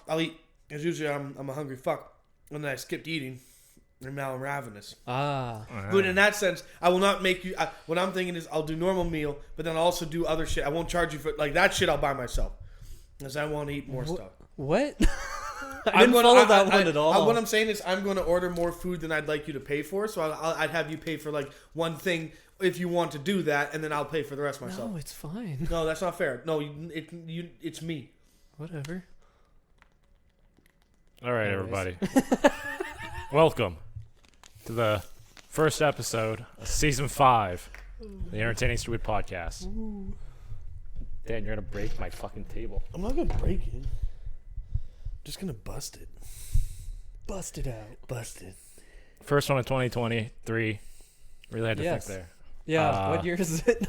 I'll eat. Because usually I'm a hungry fuck. And then I skipped eating. And now I'm ravenous. But in that sense, I will not make you... what I'm thinking is I'll do normal meal, but then I'll also do other shit. I won't charge you for... Like, that shit I'll buy myself. Because I want to eat more stuff. What? I didn't follow that one at all. What I'm saying is I'm going to order more food than I'd like you to pay for. So I'd have you pay for, like, one thing if you want to do that, and then I'll pay for the rest myself. No, it's fine. No, that's not fair. No, it's me. Whatever. All right, everybody. Welcome to the first episode of Season 5 of the Entertaining Stupid Podcast. Ooh. Dan, you're going to break my fucking table. I'm not going to break it. I'm just going to bust it. Bust it out. Bust it. First one of 2023. Really had to think there. Yeah, what year is it?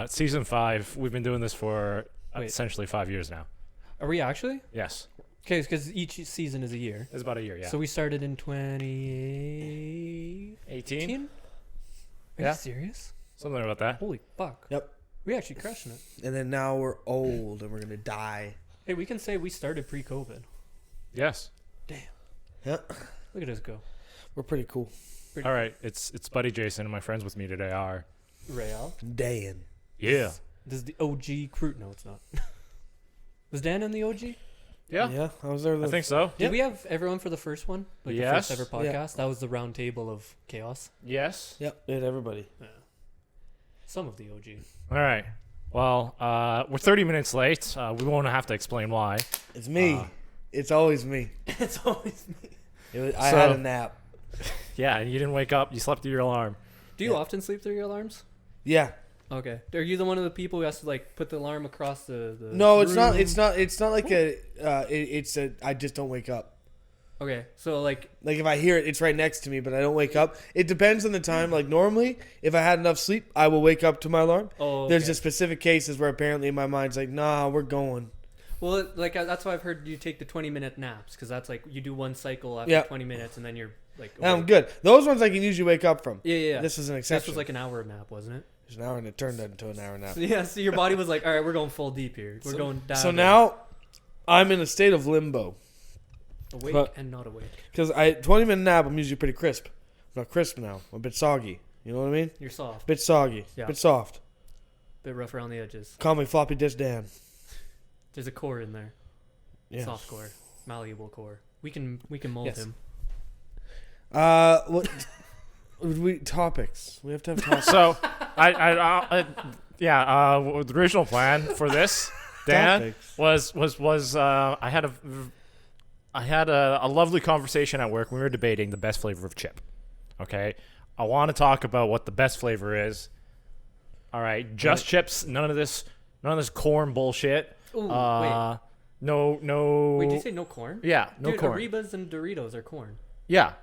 Season 5. We've been doing this for essentially 5 years now. Are we actually? Yes. Okay, because each season is a year. It's about a year, yeah. So we started in 2018? Are you serious? Something about that. Holy fuck. Yep. We actually crushing it. And then now we're old and we're going to die. Hey, we can say we started pre-COVID. Yes. Damn. Yep. Look at us go. We're pretty cool. All right, it's Buddy Jayson, and my friends with me today are... Rheal. Dan. Yeah. This is the OG crew. No, it's not. Was Dan in the OG? Yeah. Yeah, I was there. I think so. Did we have everyone for the first one? Like Yes. the first ever podcast? That was the round table of chaos. Yes. Yep, it had everybody. Yeah. Some of the OG. All right. Well, we're 30 minutes late. We won't have to explain why. It's me. It's always me. It's always me. I had a nap. Yeah, and you didn't wake up. You slept through your alarm. Do you often sleep through your alarms? Yeah. Okay. Are you the one of the people who has to like put the alarm across the No, it's room? not. It's not like it's a. I just don't wake up. Okay, so like if I hear it, it's right next to me, but I don't wake up. It depends on the time. Like normally, if I had enough sleep, I will wake up to my alarm. Oh, okay. There's just specific cases where apparently my mind's like, nah, we're going. Well, like that's why I've heard you take the 20-minute naps because that's like you do one cycle after 20 minutes and then you're like. And I'm good. Those ones I can usually wake up from. Yeah. This was an exception. This was like an hour nap, wasn't it? It was an hour and it turned into an hour nap. So, yeah. So your body was like, all right, we're going full deep here. We're going down. So now, I'm in a state of limbo. Awake and not awake. Because 20-minute nap, I'm usually pretty crisp. I'm not crisp now. I'm a bit soggy. You know what I mean? You're soft. Bit soggy. Yeah. Bit soft. Bit rough around the edges. Call me Floppy Disk Dan. There's a core in there. Yeah. Soft core, malleable core. We can mold him. What? Topics. We have to have topics. So, the original plan for this, Dan, was I had a lovely conversation at work. We were debating the best flavor of chip. Okay, I want to talk about what the best flavor is. All right, just chips. None of this corn bullshit. Ooh, wait. No. Wait, did you say no corn? Yeah, no Dude, corn. Arribas and Doritos are corn. Yeah.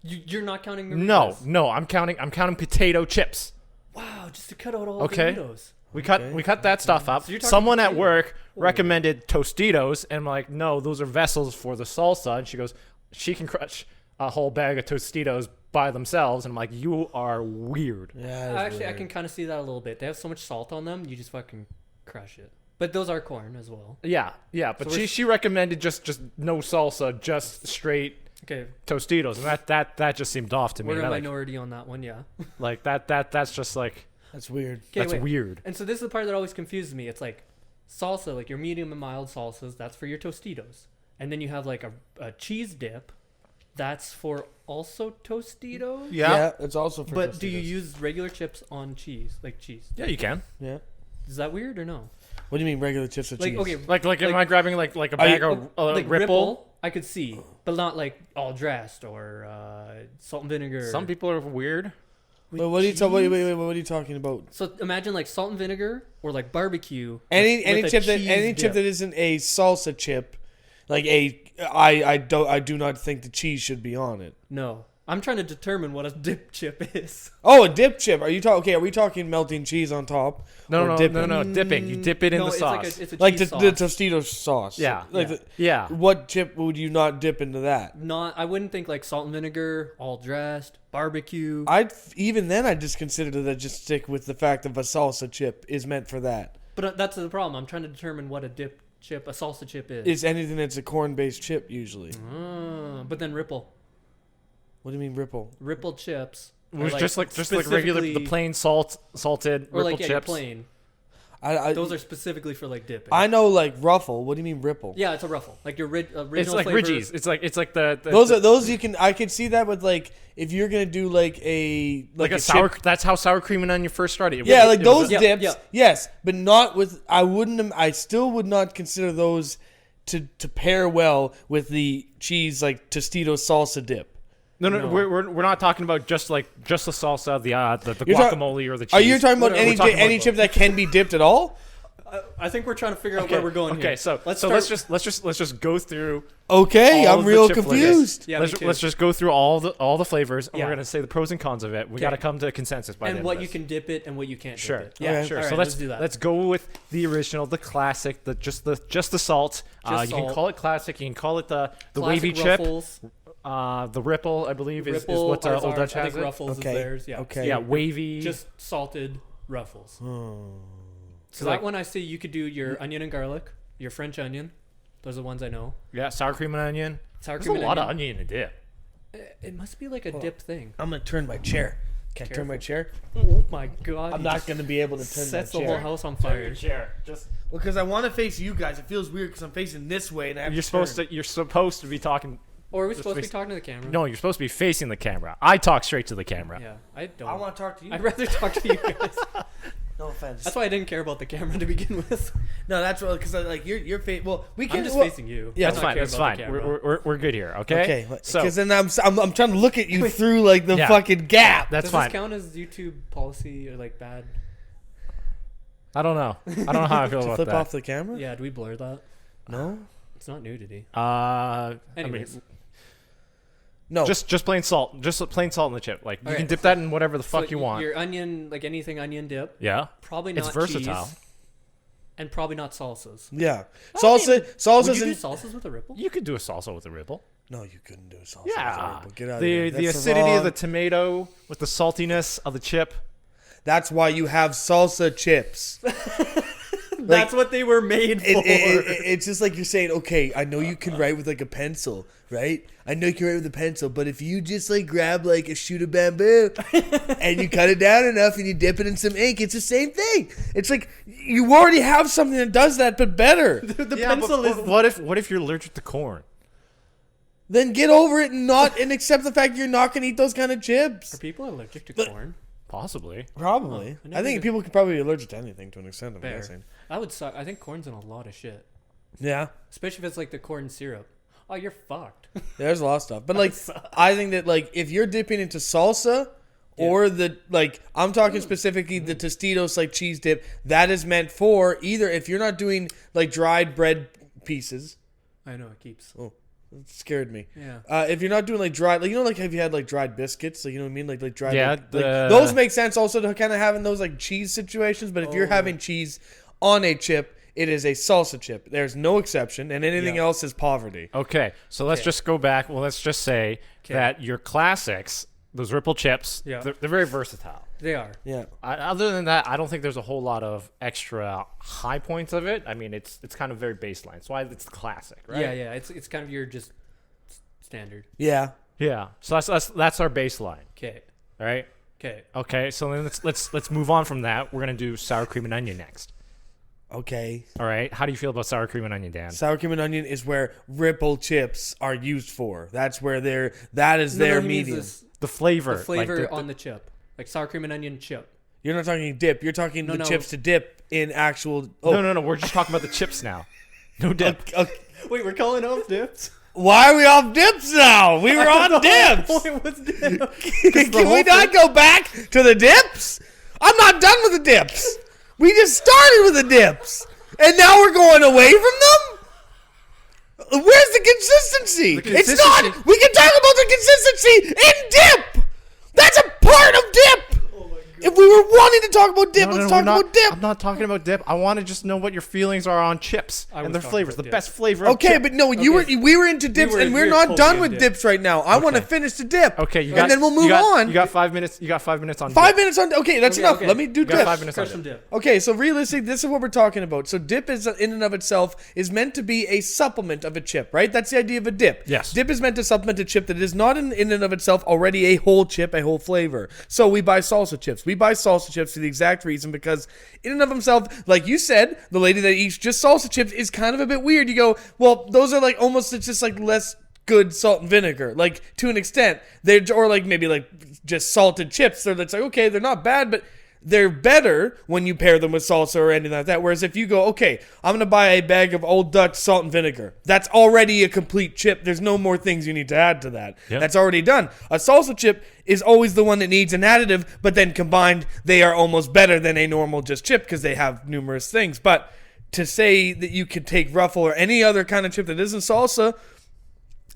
You're not counting Arribas? No. I'm counting potato chips. Wow, just to cut out all Doritos. We cut that stuff up. So someone at work recommended Tostitos, and I'm like, no, those are vessels for the salsa. And she goes, she can crush a whole bag of Tostitos by themselves. And I'm like, you are weird. Yeah. Actually, I can kind of see that a little bit. They have so much salt on them, you just fucking crush it. But those are corn as well. Yeah. But So she recommended just no salsa, just straight Tostitos, and that just seemed off to me. We're a minority on that one, yeah. Like that's just like that's weird. That's weird. And so this is the part that always confuses me. It's like salsa, like your medium and mild salsas, that's for your Tostitos, and then you have like a cheese dip, that's for also Tostitos. Yeah, it's also for. But Tostitos. do you use regular chips on cheese, like cheese? Yeah, you can. Yeah. Is that weird or no? What do you mean regular chips with cheese? Okay, like am I grabbing like a bag of like Ripple? I could see, but not like all dressed or salt and vinegar. Some people are weird. Wait, what are you talking about? So imagine like salt and vinegar or like barbecue. Any chip that isn't a salsa chip, like I do not think the cheese should be on it. No. I'm trying to determine what a dip chip is. Oh, a dip chip. Are we talking melting cheese on top? No, dipping. You dip it in the sauce. It's a like cheese the sauce. Tostitos sauce. Yeah. Yeah. What chip would you not dip into that? I wouldn't think like salt and vinegar, all dressed, barbecue. I'd just consider that just stick with the fact of a salsa chip is meant for that. But that's the problem. I'm trying to determine what a dip chip a salsa chip is? It's anything that's a corn-based chip usually. But then Ripple. What do you mean Ripple? Ripple chips. It was just like regular the plain salted or Ripple like chips. Plain. Those are specifically for like dipping. I know like Ruffle. What do you mean Ripple? Yeah, it's a Ruffle. Like your original It's like flavors. Ridgie's. It's like the those you can. I can see that with like if you're gonna do like a sour. chip. That's how sour cream and onion first started. Those Yeah, dips. yeah. Yes, but not with. I still would not consider those to pair well with the cheese like Tostitos salsa dip. No. We're not talking about just the salsa, the You're guacamole or the cheese. Are you talking about We're talking any about chip that can be dipped at all? I think we're trying to figure out where we're going here. Okay, so let's just go through. Okay, all I'm of the real chip confused. flavors. Yeah, let's just go through all the flavors, and Yeah. we're gonna say the pros and cons of it. We got to come to a consensus by the And end what of you this. can dip it and what you can't Sure. dip it. Yeah, Okay. sure. All So right, let's do that. let's go with the original, the classic, just the salt. Just you can salt. call it classic. You can call it the Classic wavy chip. Ruffles. The Ripple, I believe, is Ripple, what ours Old are- Dutch I has. think It. Ruffles Okay. is theirs. Yeah. Okay. Yeah, wavy. Just salted Ruffles. So like- that one I see you could do your onion and garlic, your French onion. Those are the ones I know. Yeah, sour cream and onion. Sour There's cream a and lot of onion. onion in a dip. It must be like a dip thing. I'm gonna turn my chair. Can I turn my chair? Oh my god. I'm not gonna be able to turn Sets my the whole chair. house on fire. Chair. Just Well, because I want to face you guys. It feels weird because I'm facing this way and I have you're supposed to be talking. Or are we Just supposed to be face- talking to the camera? No, you're supposed to be facing the camera. I talk straight to the camera. Yeah, I don't. I want to talk to you. I'd rather talk to you guys. No offense. That's why I didn't care about the camera to begin with. No, that's what because like you're well we can I'm just well, facing you. Yeah, I That's don't fine. care That's about the fine. camera. We're good here. Okay. Okay, So because then I'm trying to look at you through like the Yeah. fucking gap. that's Does fine. this count as YouTube policy or like bad? I don't know. I don't know how I feel To about flip that. off the camera? Yeah, do we blur that? No, It's not nudity. I Anyways. mean, no. just plain salt. Just plain salt in the chip. Like you Okay. can dip that in whatever the So fuck you want. Your onion, like anything onion dip, Yeah. probably not It's versatile. cheese, and probably not salsas. Yeah, Would salsa's you do in. salsas with a Ripple? You could do a salsa with a Ripple. No, you couldn't do salsa. Yeah. Get out of The here. the That's acidity wrong. of the tomato with the saltiness of the chip. That's why you have salsa chips. That's what they were made for. It's just like you're saying, okay, I know you can write with like a pencil, right? I know you can write with a pencil, but if you just like grab like a shoot of bamboo and you cut it down enough and you dip it in some ink, it's the same thing. It's like you already have something that does that, but better. the pencil is. What if you're allergic to corn? Then get over it and accept the fact you're not gonna eat those kind of Are chips. people allergic to corn? Possibly. Probably. I I never think did- people can probably be allergic to anything to an extent. I'm Fair. guessing. I would suck. I think corn's in a lot of shit, Yeah. especially if it's like the corn syrup. Oh, you're fucked. There's a lot of stuff, but like I think that like if you're dipping into salsa or the like I'm talking specifically the Tostitos like cheese dip that is meant for either if you're not doing like dried bread pieces. I know it keeps. Oh, it scared me. Yeah. If you're not doing like dried, like have you had like dried biscuits? Like you know what I mean, like dried. Yeah, like, the- those make sense also to kind of having those like cheese situations. But if you're Oh. having cheese on a chip, it is a salsa chip. There's no exception, and anything Yeah. else is poverty. Okay, so let's just go back. Well, let's just say that your classics, those Ripple chips, Yeah. they're very versatile. They are. Yeah. Other than that, I don't think there's a whole lot of extra high points of it. I mean, it's kind of very baseline. That's why it's the classic, right? Yeah, yeah. It's kind of your just standard. Yeah. Yeah. So that's our baseline, Okay. all right? Okay. Okay. So then let's move on from that. We're gonna do sour cream and onion next. Okay. All right. How do you feel about sour cream and onion, Dan? Sour cream and onion is where Ripple chips are used for. That's where that is their medium. The flavor. The flavor like on the chip, like sour cream and onion chip. You're not talking dip. You're talking No, the no. chips to dip in actual. Oh, No. We're just talking about the chips now. No dip. okay. Wait, we're calling off dips. Why are we off dips now? We were on dips. Point was dip. Can we not go back to the dips? I'm not done with the dips. We just started with the dips, and now we're going away from them. Where's the consistency? It's not. We can talk about the consistency in dip. That's a part of dip. If we were all need to talk about dip. Let's talk about dip. I'm not talking about dip. I want to just know what your feelings are on chips and their flavors. The best flavor of chip. But no, we were into dips, and we're not done with dips right now. I want to finish the dip. Okay, and then we'll move on. You got 5 minutes. You got 5 minutes on 5 minutes on. Okay, that's enough. Let me do dip. 5 minutes on dip. Okay, so realistically, this is what we're talking about. So dip is in and of itself is meant to be a supplement of a chip, right? That's the idea of a dip. Yes. Dip is meant to supplement a chip that is not in and of itself already a whole chip, a whole flavor. So we buy salsa chips. We buy salsa chips for the exact reason because in and of themselves, like you said, the lady that eats just salsa chips is kind of a bit weird. You go, well, those are like almost, it's just like less good salt and vinegar, like to an extent. Or like maybe like just salted chips. So that's like, okay, they're not bad, but they're better when you pair them with salsa or anything like that. Whereas if you go, okay, I'm going to buy a bag of Old Dutch salt and vinegar. That's already a complete chip. There's no more things you need to add to that. Yep. That's already done. A salsa chip is always the one that needs an additive, but then combined, they are almost better than a normal just chip because they have numerous things. But to say that you could take Ruffle or any other kind of chip that isn't salsa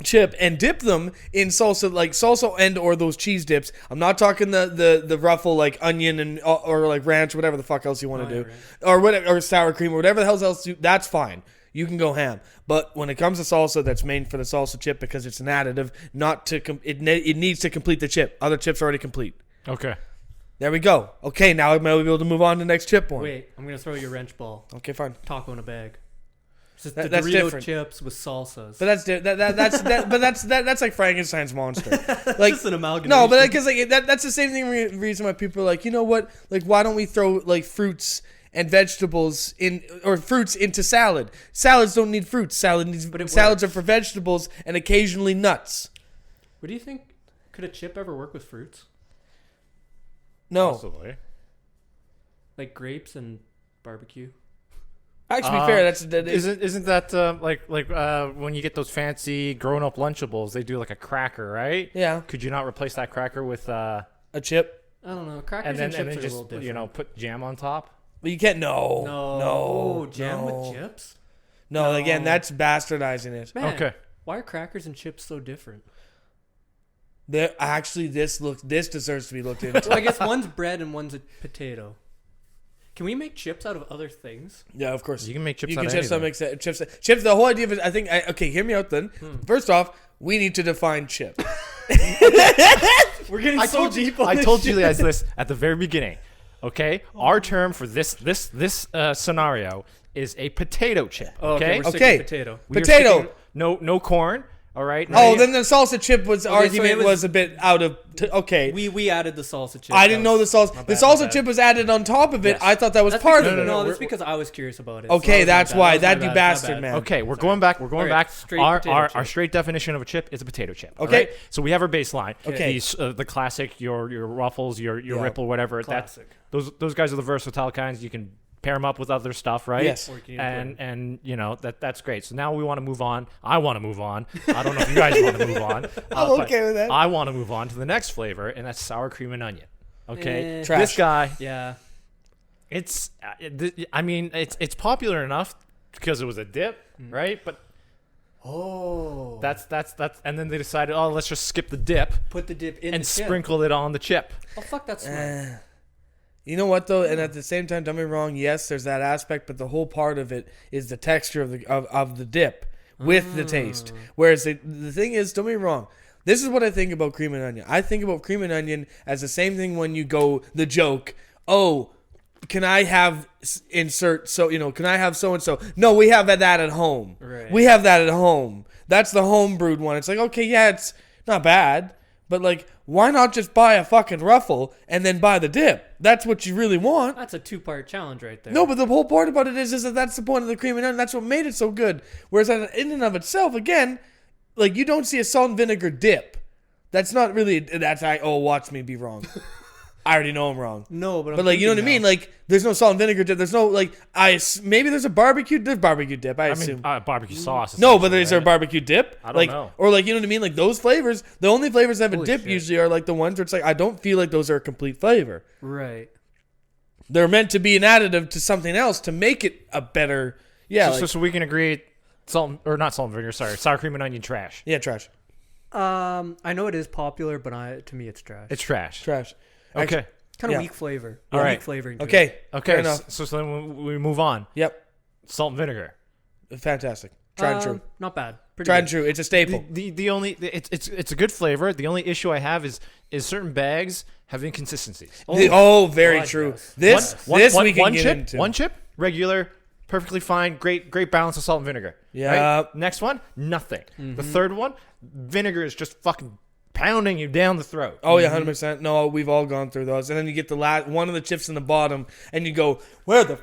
chip and dip them in salsa, like salsa and or those cheese dips. I'm not talking the Ruffle like onion and or like ranch or whatever the fuck else you want to do, or whatever, or sour cream or whatever the hell else. That's fine. You can go ham. But when it comes to salsa, that's made for the salsa chip because it's an additive, not to it needs to complete the chip. Other chips are already complete. Okay. There we go. Okay, now I might be able to move on to the next chip one. Wait, I'm gonna throw you a wrench ball. Okay, fine. Taco in a bag. Just that's Dorito different. chips with salsas. But that's like Frankenstein's monster. Like just an amalgamation. No, but because like that's the same thing. Reason why people are like, you know what? Like, why don't we throw like fruits and vegetables in, or fruits into salad? Salads don't need fruits. Salads are for vegetables and occasionally nuts. What do you think? Could a chip ever work with fruits? No. Possibly. Like grapes and barbecue. Actually, to be fair, isn't that like when you get those fancy grown-up Lunchables, they do like a cracker, right? Yeah. Could you not replace that cracker with a chip? I don't know. Crackers and chips are a little different. Put jam on top. But you can't. No. Jam with chips? No, again, that's bastardizing it. Man, okay. Why are crackers and chips so different? Actually, this deserves to be looked into. Well, I guess one's bread and one's a potato. Can we make chips out of other things? Yeah, of course. You can make chips out of anything. Chips. The whole idea of it, okay, hear me out then. First off, we need to define chip. We're getting so deep on I this told you guys this at the very beginning. Okay? Our term for this scenario is a potato chip. Okay? We're sticking potato. Potato. No corn. All right. Then the salsa chip argument was a bit out of. Okay. We added the salsa chip. I didn't know the salsa. The salsa chip was added on top of it. Yes. I thought that was part of it. No, that's because I was curious about it. Okay, that's why. That you bastard, man. Okay, we're going back. We're going back. Our straight definition of a chip is a potato chip. Okay. Right? So we have our baseline. Okay. The classic, your Ruffles, your Ripple, whatever. Classic. Those guys are the versatile kinds. You can pair them up with other stuff, right? Yes. And you know that's great. So now we want to move on. I want to move on. I don't know if you guys want to move on. I'm okay with that. I want to move on to the next flavor, and that's sour cream and onion. Okay, trash. This guy. Yeah. It's. I mean, it's popular enough because it was a dip, right? But. Oh. That's and then they decided, let's just skip the dip. Put the dip in and the chip. sprinkle it on the chip. Oh fuck, that's smart. You know what though, and at the same time, don't get me wrong. Yes, there's that aspect, but the whole part of it is the texture of the dip with the taste. Whereas the thing is, don't get me wrong. This is what I think about cream and onion. I think about cream and onion as the same thing when you go the joke. Oh, can I have insert? So can I have so and so? No, we have that at home. Right. We have that at home. That's the home brewed one. It's like, okay, yeah, it's not bad. But, like, why not just buy a fucking Ruffle and then buy the dip? That's what you really want. That's a 2-part challenge right there. No, but the whole part about it is that that's the point of the cream and onion. That's what made it so good. Whereas in and of itself, again, like, you don't see a salt and vinegar dip. That's not really, watch me be wrong. I already know I'm wrong. No, but like, you know what I mean? Like, there's no salt and vinegar dip. There's no, like, maybe there's a barbecue dip, I assume. Barbecue sauce. No, but is there a barbecue dip? I don't know. Or, like, you know what I mean? Like, those flavors, the only flavors that have a dip usually are, like, the ones where it's like, I don't feel like those are a complete flavor. Right. They're meant to be an additive to something else to make it a better, So we can agree, sour cream and onion trash. Yeah, trash. I know it is popular, but to me it's trash. It's trash. Trash. Okay. Kind of Yeah. weak flavor. All right. Weak flavoring. to it. Okay. Okay, Fair enough. so then we move on. Yep. Salt and vinegar. Fantastic. Tried and true. Not bad. Pretty Tried and good. true. It's a staple. The only it's a good flavor. The only issue I have is certain bags have inconsistencies. Very God, true. yes. This we can one get chip, into. one chip, regular, perfectly fine, great balance of salt and vinegar. Yeah. Right? Next one, nothing. The third one, vinegar is just fucking pounding you down the throat. Oh yeah, 100%. No, we've all gone through those, and then you get the last one of the chips in the bottom, and you go, "Where the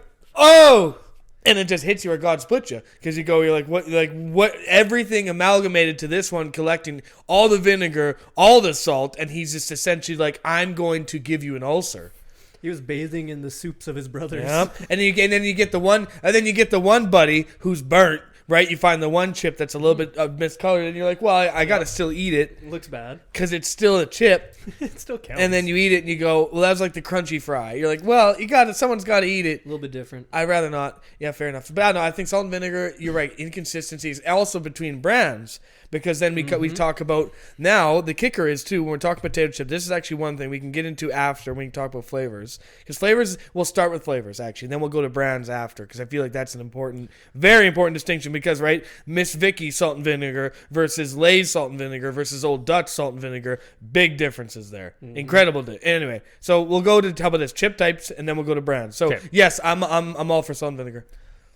and it just hits you where God split you, because you're like, what? Everything amalgamated to this one, collecting all the vinegar, all the salt, and he's just essentially like, I'm going to give you an ulcer. He was bathing in the soups of his brothers. Yep. And then you get the one buddy who's burnt. Right, you find the one chip that's a little bit miscolored, and you're like, well, I gotta still eat it Looks bad. because it's still a chip. It still counts. And then you eat it, and you go, well, that was like the crunchy fry. You're like, well, someone's got to eat it. a little bit different. I'd rather not. Yeah, fair enough. But no, I think salt and vinegar, you're right, inconsistencies also between brands, because then we talk about, now the kicker is too, when we're talking potato chip, this is actually one thing we can get into after when we can talk about flavors, because flavors, we'll start with flavors actually, then we'll go to brands after, because I feel like that's an important, very important distinction, because right, Miss Vicky salt and vinegar versus Lay's salt and vinegar versus Old Dutch salt and vinegar, big differences there. Incredible. Anyway, so we'll go to, how about this, chip types, and then we'll go to brands. So yes, I'm all for salt and vinegar.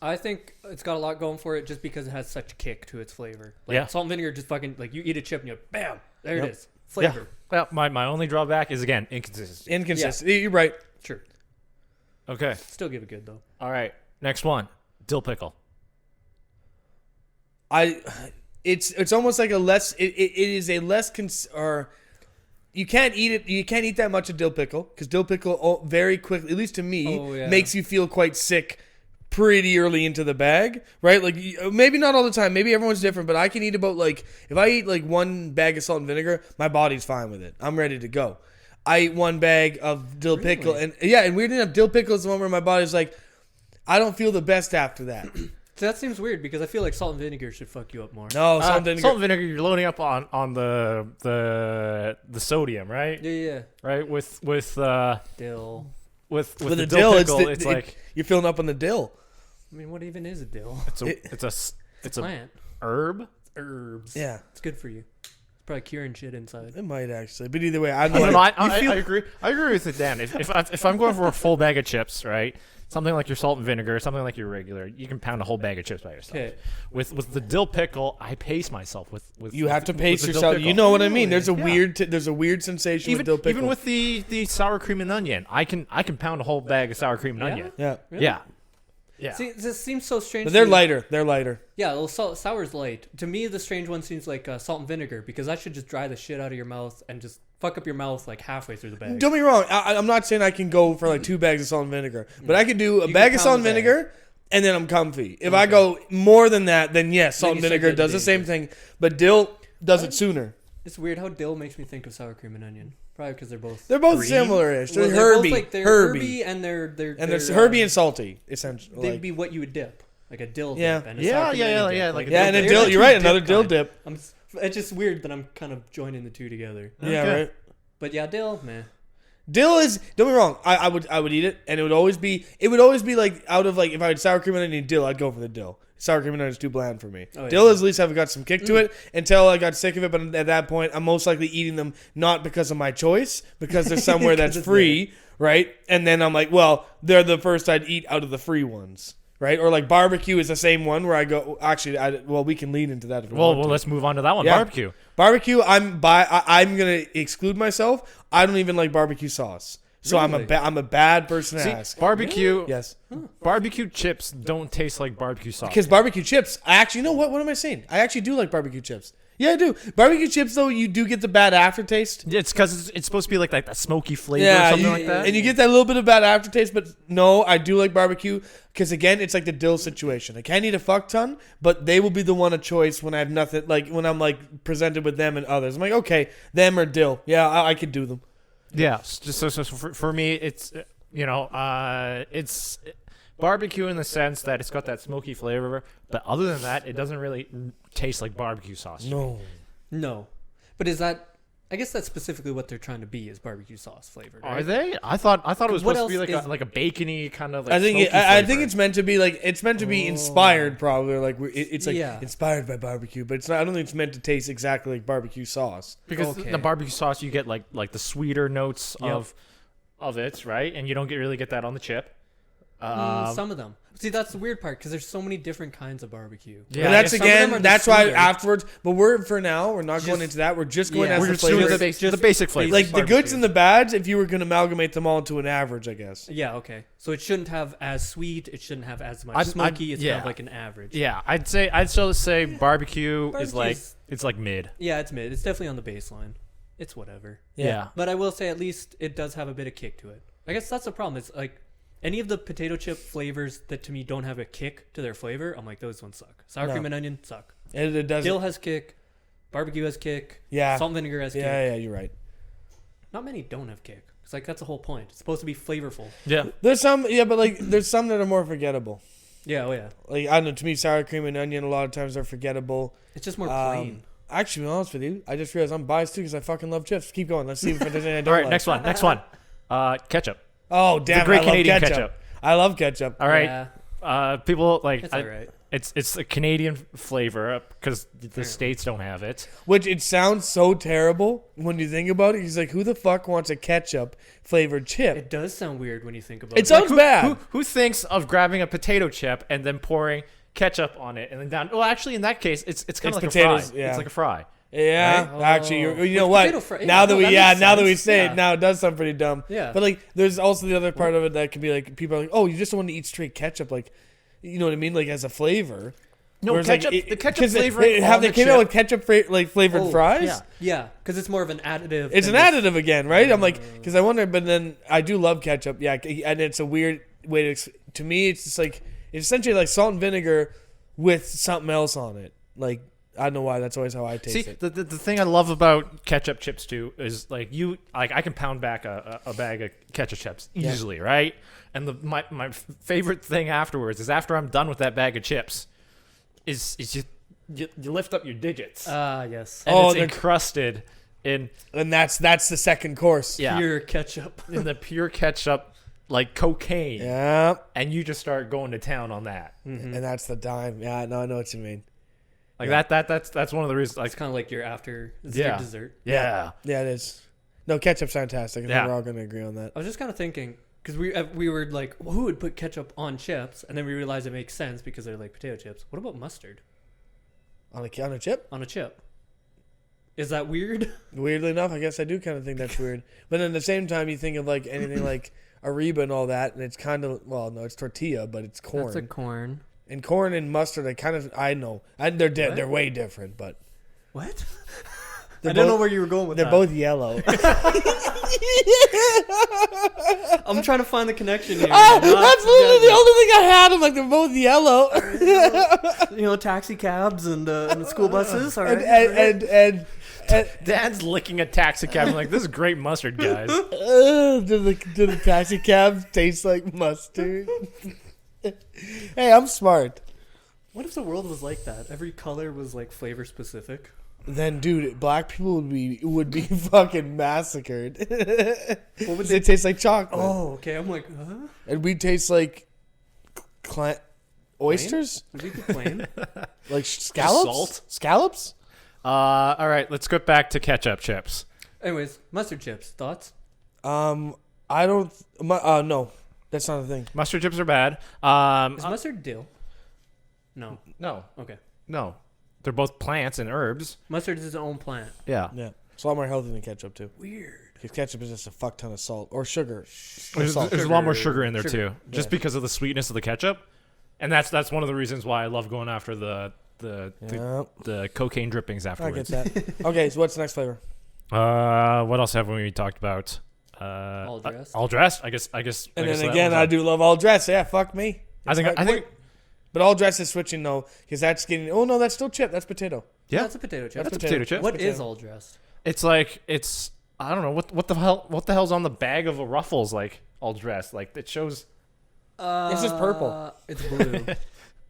I think it's got a lot going for it just because it has such a kick to its flavor. Like salt and vinegar just fucking, like, you eat a chip and you bam, there it is. Flavor. Well, my only drawback is, again, inconsistency. Inconsistent. You're right. Sure. Okay. Still give it good though. All right. Next one, dill pickle. It's almost like a less. It is a less or you can't eat it. You can't eat that much of dill pickle, because dill pickle very quickly, at least to me, makes you feel quite sick pretty early into the bag, right? Like, maybe not all the time. Maybe everyone's different, but I can eat about, like, if I eat like one bag of salt and vinegar, my body's fine with it. I'm ready to go. I eat one bag of dill pickle, and weirdly enough, dill pickle is the one where my body's like, I don't feel the best after that. So that seems weird, because I feel like salt and vinegar should fuck you up more. No, Salt and vinegar, you're loading up on the sodium, right? Yeah. Right, with Dill. with the the dill, pickle, it's like you're filling up on the dill. I mean, what even is a dill? it's a Plant. herb. Herbs. Yeah, It's good for you. It's probably curing shit inside. it might actually, but either way, I agree. I agree with it, Dan. If I'm going for a full bag of chips, right? Something like your salt and vinegar, something like your regular, you can pound a whole bag of chips by yourself. Okay. With the dill pickle, I pace myself with you have to pace with the dill yourself. pickle. You know what I mean? There's a weird sensation with dill pickle. Even with the sour cream and onion, I can pound a whole bag of sour cream and onion. Yeah. Really? Yeah. See, this seems so strange. But they're to me. lighter. They're lighter. Yeah, well, sour's light. To me, the strange one seems like salt and vinegar, because that should just dry the shit out of your mouth and just fuck up your mouth like halfway through the bag. Don't be wrong. I'm not saying I can go for like 2 bags of salt and vinegar, but I can do a bag of salt and vinegar, and then I'm comfy. If I go more than that, then yes, salt and vinegar does the same thing, but dill does it sooner. It's weird how dill makes me think of sour cream and onion. Probably because they're both They're similar-ish. They're Well, herby. both, like, they're herby. and they're herby and salty, essentially. They'd Like, be what you would dip, like a dill Yeah. dip and a sour cream and onion dip. like a yeah, and a they're dill. the You're two right. dip Another dill kind. dip. It's just weird that I'm kind of joining the two together. Yeah, Okay. right. But yeah, dill, man. Dill is, don't be wrong, I would eat it, and it would always be like, out of, like, if I had sour cream and onion dill, I'd go for the dill. Sour cream and onion is too bland for me. Oh, yeah. Dill is at least I've got some kick to it until I got sick of it, but at that point, I'm most likely eating them not because of my choice, because there's somewhere that's free, right? And then I'm like, well, they're the first I'd eat out of the free ones. Right? Or like barbecue is the same one where I go, actually, we can lean into that if we want to. Let's move on to that one. Yeah. Barbecue. Barbecue, I'm going to exclude myself. I don't even like barbecue sauce. So Really? I'm a bad person to ask. Barbecue. Yes. Barbecue chips don't taste like barbecue sauce. Because barbecue chips, you know what am I saying? I actually do like barbecue chips. Yeah, I do. Barbecue chips, though, you do get the bad aftertaste. It's because it's supposed to be like that smoky flavor Yeah, or something like that. And you get that little bit of bad aftertaste, but no, I do like barbecue because, again, it's like the dill situation. I can't eat a fuck ton, but they will be the one of choice when I have nothing, like when I'm like presented with them and others. I'm like, okay, them or dill. Yeah, I could do them. Yeah, so for me, it's it's barbecue in the sense that it's got that smoky flavor, but other than that, it doesn't really taste like barbecue sauce. No. No. But is that I guess that's specifically what they're trying to be is barbecue sauce flavored. Right? Are they? I thought it was What supposed to be else like a bacony kind of. Like I think smoky I think flavor. it's meant to be like inspired probably like it's like Yeah. inspired by barbecue, but it's not. I don't think it's meant to taste exactly like barbecue sauce. because Okay. the barbecue sauce you get like the sweeter notes of it, right? And you don't really get that on the chip. Some of them. See, that's the weird part because there's so many different kinds of barbecue. Yeah, And that's some of them are again. the That's why sweeter. afterwards. But we're not going into that. We're just going Yeah. as We're the just doing flavor. the basic flavor. Like the barbecue. goods and the bads. If you were going to amalgamate them all into an average, I guess. Yeah, okay. So it shouldn't have as sweet. It shouldn't have as much I'd- smoky. It's kind yeah. of like an average. Yeah, I'd still say barbecue is like Barbecue's- it's like mid. Yeah, it's mid. It's definitely on the baseline. It's whatever. Yeah. But I will say at least it does have a bit of kick to it. I guess that's the problem. It's like any of the potato chip flavors that to me don't have a kick to their flavor, I'm like, those ones suck. Sour No. cream and onion suck. And it doesn't. Dill has kick. Barbecue has kick. Yeah. Salt and vinegar has kick. Yeah, you're right. Not many don't have kick. It's like that's the whole point. It's supposed to be flavorful. Yeah. There's some, but like there's some that are more forgettable. Yeah, oh yeah. Like I don't know. To me, sour cream and onion a lot of times are forgettable. It's just more plain. Actually, to be honest with you, I just realized I'm biased too because I fucking love chips. Keep going. Let's see if there's anything I don't All right, like. next one. Ketchup. Oh damn! The great I love Canadian ketchup. ketchup. I love ketchup. All right. Yeah, People like it's alright. it's a Canadian flavor because the states don't have it. Which it sounds so terrible when you think about it. He's like, who the fuck wants a ketchup flavored chip? It does sound weird when you think about It it. sounds bad. Who thinks of grabbing a potato chip and then pouring ketchup on it and then down? Well, actually, in that case, it's kind of like potatoes, a fry. yeah. It's like a fry. Yeah, Right? actually, you know With what? potato fry- yeah, Now that no, we that makes now that we sense. say Yeah. it, now it does sound pretty dumb. Yeah. But like, there's also the other part of it that can be like people are like, oh, you just don't want to eat straight ketchup, like, you know what I mean, like as a flavor. No, Whereas, ketchup. like, The ketchup 'cause flavor. Have they came out with ketchup flavored fries? Yeah, yeah, because it's more of an additive. It's an than just- additive again, right? I'm like, because I wonder, but then I do love ketchup, yeah, and it's a weird way to me. It's just like it's essentially like salt and vinegar with something else on it. Like I don't know why that's always how I taste See, it. the thing I love about ketchup chips too is like I can pound back a bag of ketchup chips easily, right? And my favorite thing afterwards is after I'm done with that bag of chips, is you lift up your digits. Yes. And Oh, it's encrusted in And that's the second course. Pure ketchup. in the pure ketchup like cocaine. Yeah, And you just start going to town on that. and that's the dime. Yeah, no, I know what you mean. Like that's one of the reasons like It's kind of like your after. It's Yeah. your dessert. yeah. Yeah, it is. No, ketchup's fantastic. I think Yeah. we're all going to agree on that. I was just kind of thinking because we were like, well, who would put ketchup on chips? And then we realized it makes sense because they're like potato chips. What about mustard On a chip? on a chip? Is that weird? Weirdly enough, I guess I do kind of think that's weird. But then at the same time, you think of like anything like Ariba and all that, and it's kind of, well, no, it's tortilla, but it's corn. That's a corn. And corn and mustard, I know. They're way different, but What? They're I don't know both- where you were going with they're that. both yellow. I'm trying to find the connection here. That's literally the only thing I had. I'm like, they're both yellow. You know, taxi cabs and the school buses. All right. and Dad's licking a taxi cab and like, this is great mustard, guys. do the taxi cabs taste like mustard? Hey, I'm smart. What if the world was like that? Every color was like flavor specific. Then, dude, black people would be fucking massacred. What would They taste like chocolate, Oh, okay. I'm like, huh? and we taste like oysters, Would we be plain? like scallops. Salt? Scallops. All right, let's get back to ketchup chips. Anyways, mustard chips. Thoughts? I don't. No, that's not a thing. Mustard chips are bad. Is mustard dill? No. No, Okay. no. They're both plants and herbs. Mustard is its own plant. Yeah. Yeah, it's a lot more healthy than ketchup too. Weird. Because ketchup is just a fuck ton of salt or sugar. There's Salt. a lot more sugar in there Sugar. too, just because of the sweetness of the ketchup, and that's one of the reasons why I love going after the Yeah, cocaine drippings I get afterwards. that. Okay, so what's the next flavor? What else have we talked about? All dressed. All dressed. I guess. And guess then that again, one's I up. do love all dress. Yeah, fuck me. I think. But all dress is switching though, because that's getting. Oh no, that's still chip. That's potato. Yeah, That's a potato chip. that's a potato chip. What potato. is all dressed? It's like I don't know what the hell's on the bag of a Ruffles like all dressed like it shows. This is purple. It's blue.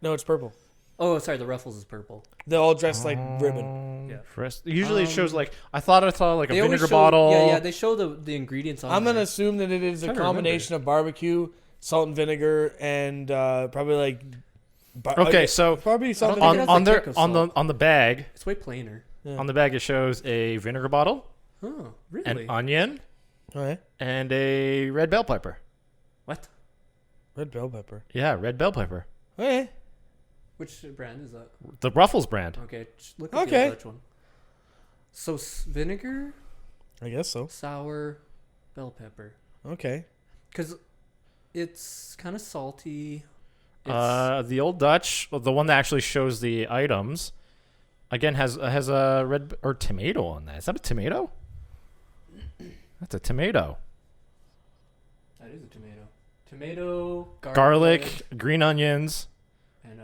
No, it's purple. Oh, sorry. The Ruffles is purple. The all dressed like ribbon. Usually it shows like I thought like a vinegar show, bottle. Yeah, they show the ingredients on I'm there. gonna assume that it is a combination of barbecue, salt and vinegar, and probably like. So probably something on the bag. It's way plainer. Yeah. On the bag, it shows a vinegar bottle. Oh, really? An onion. Okay. And a red bell pepper. What? Red bell pepper. Yeah, red bell pepper. Okay. Which brand is that? The Ruffles brand. Okay, look at the Dutch one. So vinegar? I guess so. Sour bell pepper. Okay. Because it's kind of salty. The Old Dutch, the one that actually shows the items, again has a red or tomato on that. Is that a tomato? That's a tomato. That is a tomato. Tomato, garlic, green onions,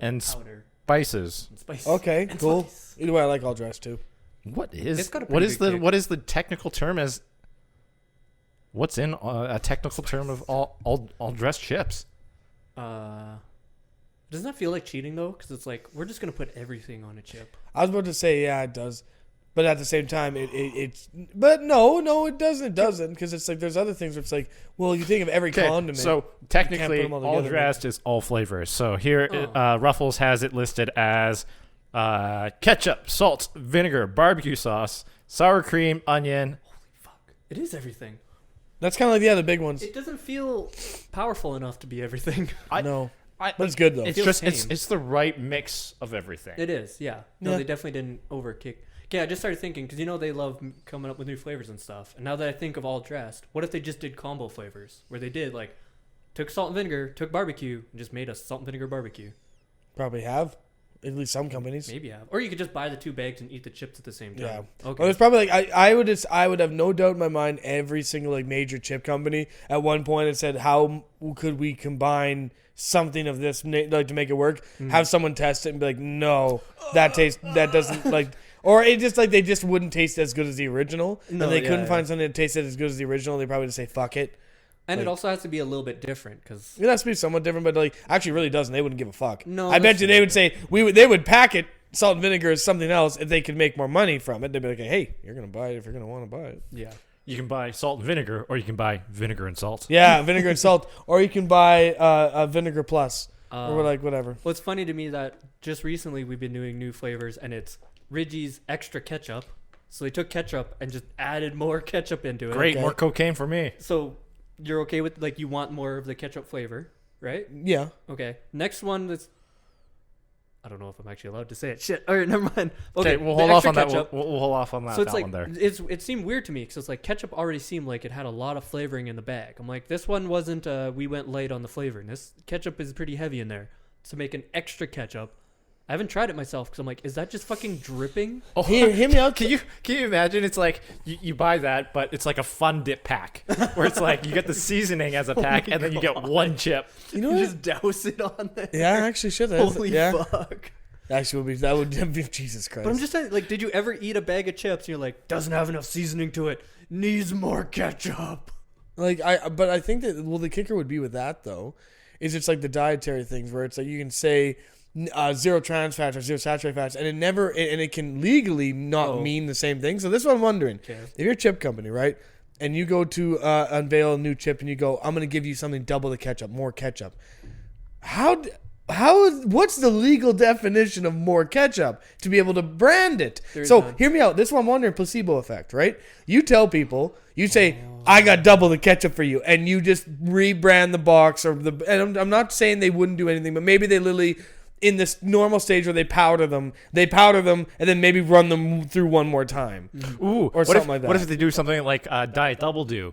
and powder. Spices. Okay, and cool. spice. Either way, I like all dressed too. What is the technical term as? What's in a technical term of all dressed chips? Doesn't that feel like cheating though? Because it's like we're just gonna put everything on a chip. I was about to say yeah, it does, but at the same time, it's. But no, it doesn't. It doesn't because it's like there's other things where it's like, well, you think of every condiment. So technically, all dressed is all flavors. So here, Ruffles has it listed as ketchup, salt, vinegar, barbecue sauce, sour cream, onion. Holy fuck! It is everything. That's kind of like the big ones. It doesn't feel powerful enough to be everything. But it's good though. It's the right mix of everything. It is, yeah. No, they definitely didn't overkick. Yeah, I just started thinking because they love coming up with new flavors and stuff. And now that I think of all dressed, what if they just did combo flavors where they did like took salt and vinegar, took barbecue, and just made a salt and vinegar barbecue? Probably have. At least some companies. Maybe have. Or you could just buy the 2 bags and eat the chips at the same time. Yeah. Okay. Well, it's probably like I would have no doubt in my mind every single like major chip company at one point had said how could we combine something of this like to make it work. Have someone test it and be like, no, that doesn't like. Or it just like they just wouldn't taste as good as the original, and they couldn't find something that tasted as good as the original. They probably just say fuck it. And it also has to be a little bit different because it has to be somewhat different, but like actually really doesn't. They wouldn't give a fuck. No, I bet you they would say they would pack it salt and vinegar as something else if they could make more money from it. They'd be like, hey, you're gonna buy it if you're gonna want to buy it. Yeah. You can buy salt and vinegar, or you can buy vinegar and salt. Yeah, vinegar and salt, or you can buy a vinegar plus, or like whatever. Well, it's funny to me that just recently we've been doing new flavors, and it's Ridgie's extra ketchup. So they took ketchup and just added more ketchup into it. Great, more cocaine for me. So you're okay with like you want more of the ketchup flavor, right? Yeah. Okay. Next one that's I don't know if I'm actually allowed to say it. Shit. All right, never mind. Okay, we'll hold off on that. We'll hold off on that. So it's like one there. it seemed weird to me because it's like ketchup already seemed like it had a lot of flavoring in the bag. I'm like, this one wasn't. We went light on the flavor. And this ketchup is pretty heavy in there. To make an extra ketchup, I haven't tried it myself because I'm like, is that just fucking dripping? Oh, hear me out. Can you imagine? It's like you buy that, but it's like a fun dip pack where it's like you get the seasoning as a pack, and then you get one chip. You know, just douse it on there. Yeah, actually, should. Holy fuck! Actually, that would be Jesus Christ. But I'm just saying, like, did you ever eat a bag of chips and you're like, doesn't have enough seasoning to it, needs more ketchup? But I think that the kicker would be with that though, is it's like the dietary things where it's like you can say. Zero trans fats or zero saturated fats, and it can legally not mean the same thing. So this is what I'm wondering: if you're a chip company, right, and you go to unveil a new chip, and you go, "I'm going to give you something double the ketchup, more ketchup." What's the legal definition of more ketchup to be able to brand it? Hear me out. This is what I'm wondering: placebo effect, right? You tell people, you say, "I got double the ketchup for you," and you just rebrand the box And I'm not saying they wouldn't do anything, but maybe they literally. In this normal stage where they powder them, and then maybe run them through one more time. Ooh, or something like that. What if they do something like Diet Double Do?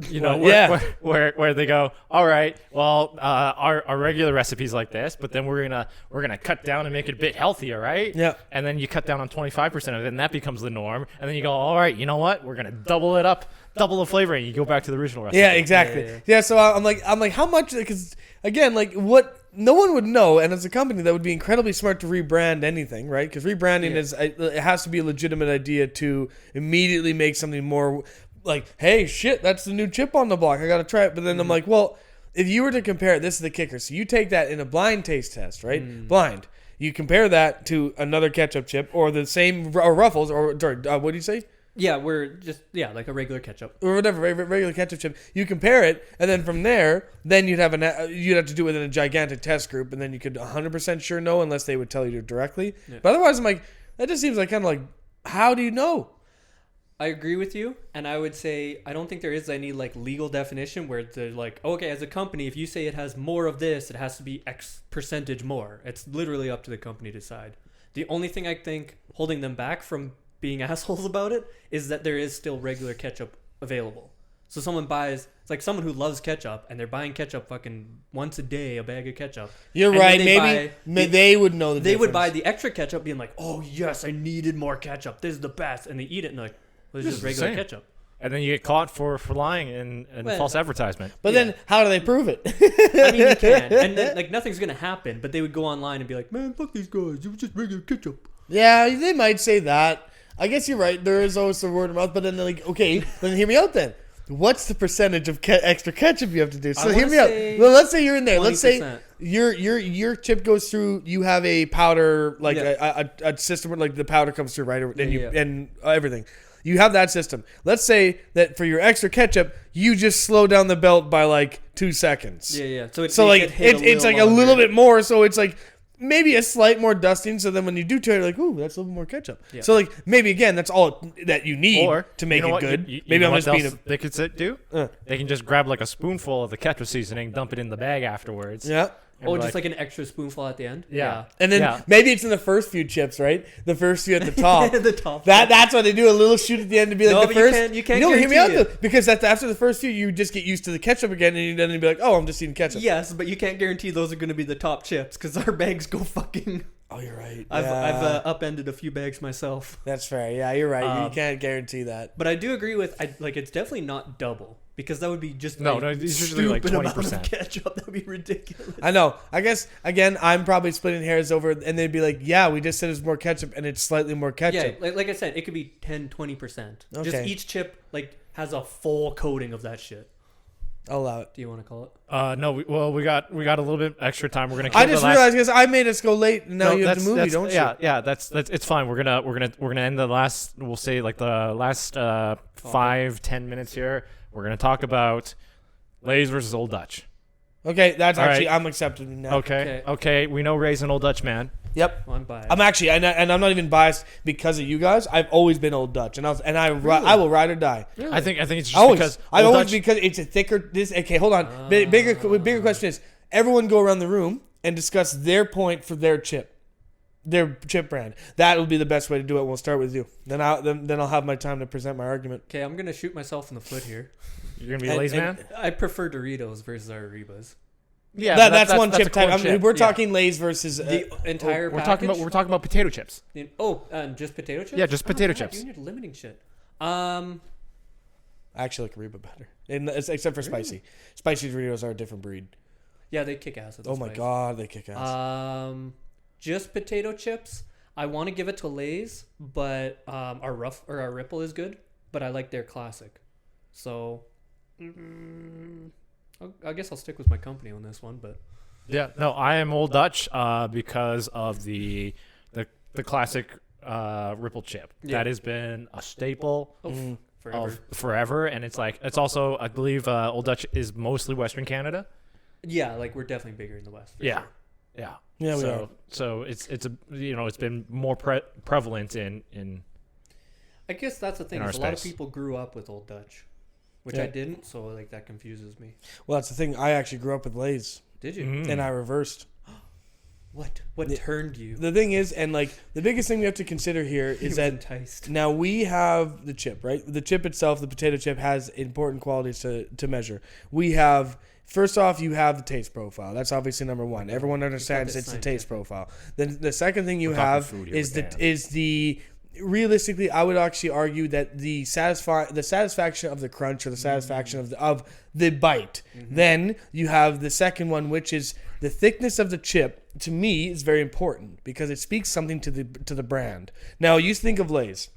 You know, where they go, all right, well, our regular recipe's like this, but then we're gonna cut down and make it a bit healthier, right? Yeah. And then you cut down on 25% of it, and that becomes the norm. And then you go, all right, you know what? We're gonna double it up, double the flavor, and you go back to the original recipe. Yeah, exactly. Yeah. So I'm like, how much? Because again, like what. No one would know, and as a company, that would be incredibly smart to rebrand anything, right? Because rebranding it has to be a legitimate idea to immediately make something more like, hey, shit, that's the new chip on the block. I got to try it. But then I'm like, well, if you were to compare it, this is the kicker. So you take that in a blind taste test, right? Blind. You compare that to another ketchup chip or the same or Ruffles or what do you say? Yeah, we're just like a regular ketchup or whatever, regular ketchup chip. You compare it, and then from there, then you'd have to do it in a gigantic test group, and then you could 100% sure know unless they would tell you directly. Yeah. But otherwise, I'm like, that just seems like kind of like, how do you know? I agree with you, and I would say I don't think there is any like legal definition where they're like, okay, as a company, if you say it has more of this, it has to be X percentage more. It's literally up to the company to decide. The only thing I think holding them back from being assholes about it is that there is still regular ketchup available. So someone buys, it's like someone who loves ketchup and they're buying ketchup fucking once a day, a bag of ketchup. You're right. Maybe they would know the difference. They would buy the extra ketchup being like, oh yes, I needed more ketchup. This is the best. And they eat it and they're like, well, this is just regular ketchup. And then you get caught for lying and false advertisement. But then how do they prove it? I mean, you can. And then like nothing's going to happen, but they would go online and be like, man, fuck these guys. It was just regular ketchup. Yeah, they might say that. I guess you're right. There is always the word of mouth, but then like, okay, then hear me out then. What's the percentage of extra ketchup you have to do? So hear me out. Well, let's say you're in there. 20%. Let's say your chip goes through. You have a powder, like a system where like the powder comes through, right? And and everything. You have that system. Let's say that for your extra ketchup, you just slow down the belt by like 2 seconds. Yeah. So it's like a little bit more. So it's like maybe a slight more dusting. So then when you do turn, you're like, ooh, that's a little bit more ketchup. Yeah. So like maybe again, that's all that you need to make it good. Maybe I'm just being they could do. They can just grab like a spoonful of the ketchup seasoning, dump it in the bag afterwards. Yeah. Oh, just like an extra spoonful at the end? Yeah. And then maybe it's in the first few chips, right? The first few at the top. The top. That's why they do a little shoot at the end to be like the first. You can't hear me out though. Because after the first few, you just get used to the ketchup again and then you'd be like, oh, I'm just eating ketchup. Yes, but you can't guarantee those are going to be the top chips because our bags go fucking... Oh, you're right. I've upended a few bags myself. That's fair. Yeah, you're right. You can't guarantee that. But I do agree with, it's definitely not double. Because that would be just it's usually like 20% ketchup. That'd be ridiculous. I know. I guess again, I'm probably splitting hairs over, and they'd be like, "Yeah, we just said it's more ketchup, and it's slightly more ketchup." Yeah, like I said, it could be 10-20%. Okay. Just each chip has a full coating of that shit. I'll allow it. Do you want to call it? No. We got a little bit extra time. We're gonna. I just realized because I made us go late, and now you have to move. You don't. Yeah. That's it's fine. We're gonna end the last. We'll say like the last 5-10 minutes here. We're gonna talk about Lay's versus Old Dutch. Okay, that's actually I'm accepting now. Okay. We know Ray's an Old Dutch man. Yep. Well, I'm biased. I'm actually, and I'm not even biased because of you guys. I've always been Old Dutch, and I will ride or die. Really? I think it's just because it's a thicker. Okay, hold on. Bigger question is: everyone go around the room and discuss their point for their chip brand. That will be the best way to do it. We'll start with you. Then I'll have my time to present my argument. Okay, I'm gonna shoot myself in the foot here. You're gonna be a Lay's man. I prefer Doritos versus our Arribas. Yeah, that's one chip type. We're talking Lay's versus the entire. We're talking about potato chips. Just potato chips. Yeah, just potato chips. You're limiting shit. I actually like Arriba better, except for spicy. Spicy Doritos are a different breed. Yeah, they kick ass. Oh my god, they kick ass. Just potato chips. I want to give it to Lay's, but our Ripple is good, but I like their classic. So. I guess I'll stick with my company on this one, but I am Old Dutch because of the classic Ripple chip that has been a staple forever, and it's also I believe Old Dutch is mostly Western Canada. Yeah, like we're definitely bigger in the West. Yeah. We are. So it's it's been more prevalent in. I guess that's the thing. A lot of people grew up with Old Dutch. Which I didn't, so like that confuses me. Well, that's the thing. I actually grew up with Lay's. Did you? Mm-hmm. And I reversed. What turned you? The thing is, and like the biggest thing we have to consider here is that enticed. Now we have the chip, right? The chip itself, the potato chip, has important qualities to measure. We have. First off, you have the taste profile. That's obviously number one. Everyone understands it's the taste profile. Then the second thing you have is the realistically, I would actually argue that the satisfaction of the crunch or the satisfaction of the bite. Mm-hmm. Then you have the second one, which is the thickness of the chip. To me, is very important because it speaks something to the brand. Now, you think of Lay's,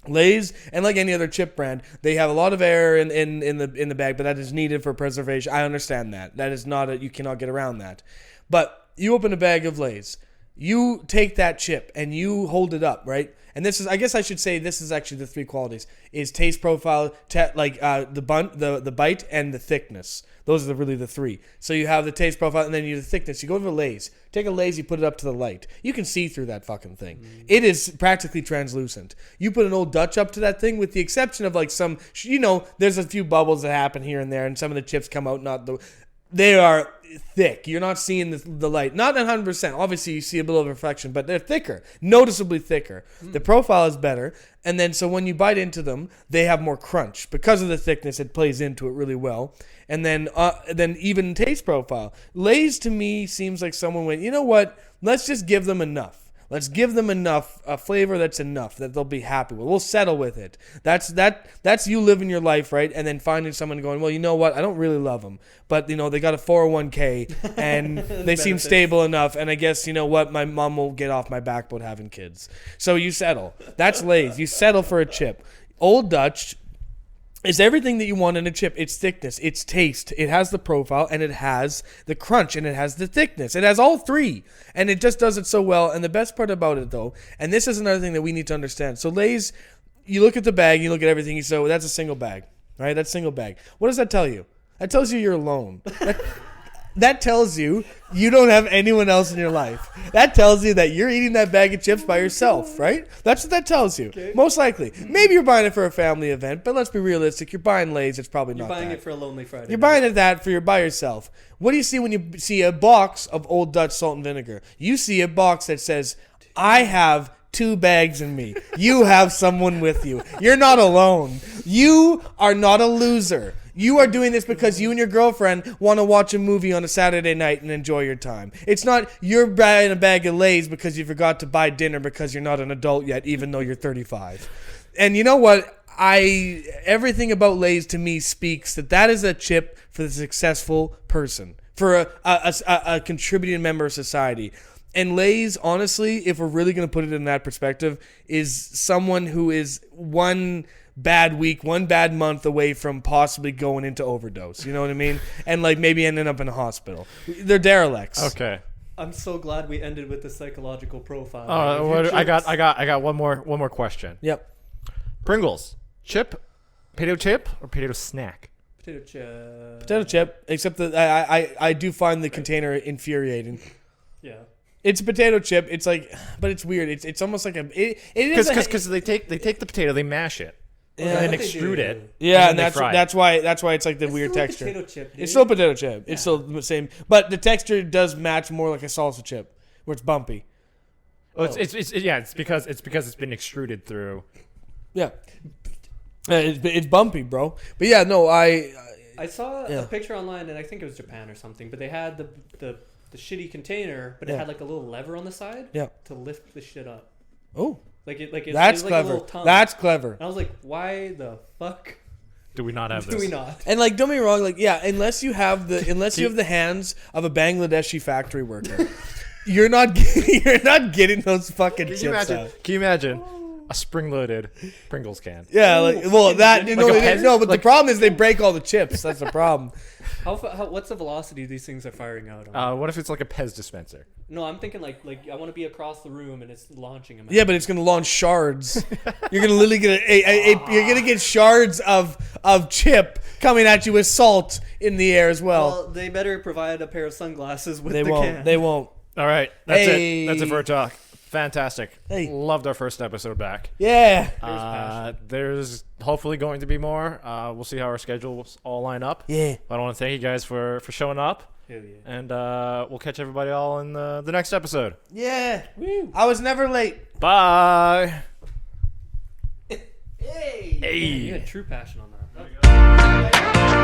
and like any other chip brand, they have a lot of air in the bag, but that is needed for preservation. I understand that. That is not you cannot get around that. But you open a bag of Lay's. You take that chip and you hold it up, right? And this is, I guess I should say, this is actually the 3 qualities: is taste profile, the bite, and the thickness. Those are really the 3. So you have the taste profile, and then you have the thickness. You go to the Lay's. Take a Lay's, you put it up to the light. You can see through that fucking thing. It is practically translucent. You put an Old Dutch up to that thing, with the exception of like some, there's a few bubbles that happen here and there, and some of the chips come out they are thick. You're not seeing the light. Not 100%. Obviously, you see a little reflection, but they're thicker. Noticeably thicker. The profile is better. And then, so when you bite into them, they have more crunch. Because of the thickness, it plays into it really well. And then even taste profile. Lay's, to me, seems like someone went, you know what? Let's just give them enough. Let's give them enough, a flavor that's enough that they'll be happy with. We'll settle with it. That's you living your life, right? And then finding someone going, well, you know what? I don't really love them, but they got a 401k and they seem stable enough. And I guess, you know what? My mom will get off my back about having kids. So you settle. That's Lay's. You settle for a chip. Old Dutch is everything that you want in a chip. It's thickness, it's taste, it has the profile, and it has the crunch, and it has the thickness. It has all 3, and it just does it so well. And the best part about it, though, and this is another thing that we need to understand. So Lay's, you look at the bag, you look at everything, you say, well, that's a single bag, right? That's single bag. What does that tell you? That tells you you're alone. That tells you don't have anyone else in your life. That tells you that you're eating that bag of chips by yourself, right? That's what that tells you. Okay. Most likely. Maybe you're buying it for a family event, but let's be realistic. You're buying Lay's, it's probably not that. You're buying it for a Lonely Friday. You're buying it for you're by yourself. What do you see when you see a box of Old Dutch salt and vinegar? You see a box that says, I have 2 bags in me. You have someone with you. You're not alone. You are not a loser. You are doing this because you and your girlfriend want to watch a movie on a Saturday night and enjoy your time. It's not you're buying a bag of Lay's because you forgot to buy dinner because you're not an adult yet, even though you're 35. And you know what? Everything about Lay's to me speaks that is a chip for the successful person, for a contributing member of society. And Lay's, honestly, if we're really going to put it in that perspective, is someone who is one bad week, one bad month away from possibly going into overdose. You know what I mean? And like maybe ending up in a hospital. They're derelicts. Okay. I'm so glad we ended with the psychological profile. I got one more question. Yep. Pringles, potato chip or potato snack? Potato chip. Potato chip. Except that I do find the container infuriating. Yeah. It's a potato chip. It's like, but it's weird. It's almost like because they take the potato, they mash it. Yeah, and then extrude it. Yeah, and that's why it's like the weird texture. Potato chip, dude. It's still a potato chip. Yeah. It's still the same, but the texture does match more like a salsa chip, where it's bumpy. Well, it's because it's been extruded through. Yeah, it's bumpy, bro. But yeah, no, I saw a picture online, and I think it was Japan or something. But they had the shitty container, but it had like a little lever on the side to lift the shit up. Oh. That's clever. That's clever. And I was like, why the fuck do we not have this? Do we not? And like, don't get me wrong, like, yeah, unless you have the hands of a Bangladeshi factory worker, you're not getting those fucking chips out. Can you imagine a spring-loaded Pringles can? Yeah, like, well, that but the problem is they break all the chips. That's the problem. What's the velocity these things are firing out on? What if it's like a Pez dispenser? No, I'm thinking like I want to be across the room and it's launching them. Yeah, but it's gonna launch shards. You're gonna literally get you're gonna get shards of chip coming at you with salt in the air as well. Well, they better provide a pair of sunglasses with can. They won't. All right, that's it. That's it for a talk. Fantastic. Hey. Loved our first episode back. Yeah. There's hopefully going to be more. We'll see how our schedules all line up. Yeah. I want to thank you guys for showing up. Hell yeah. And we'll catch everybody all in the next episode. Yeah. Woo. I was never late. Bye. Hey. You had true passion on that.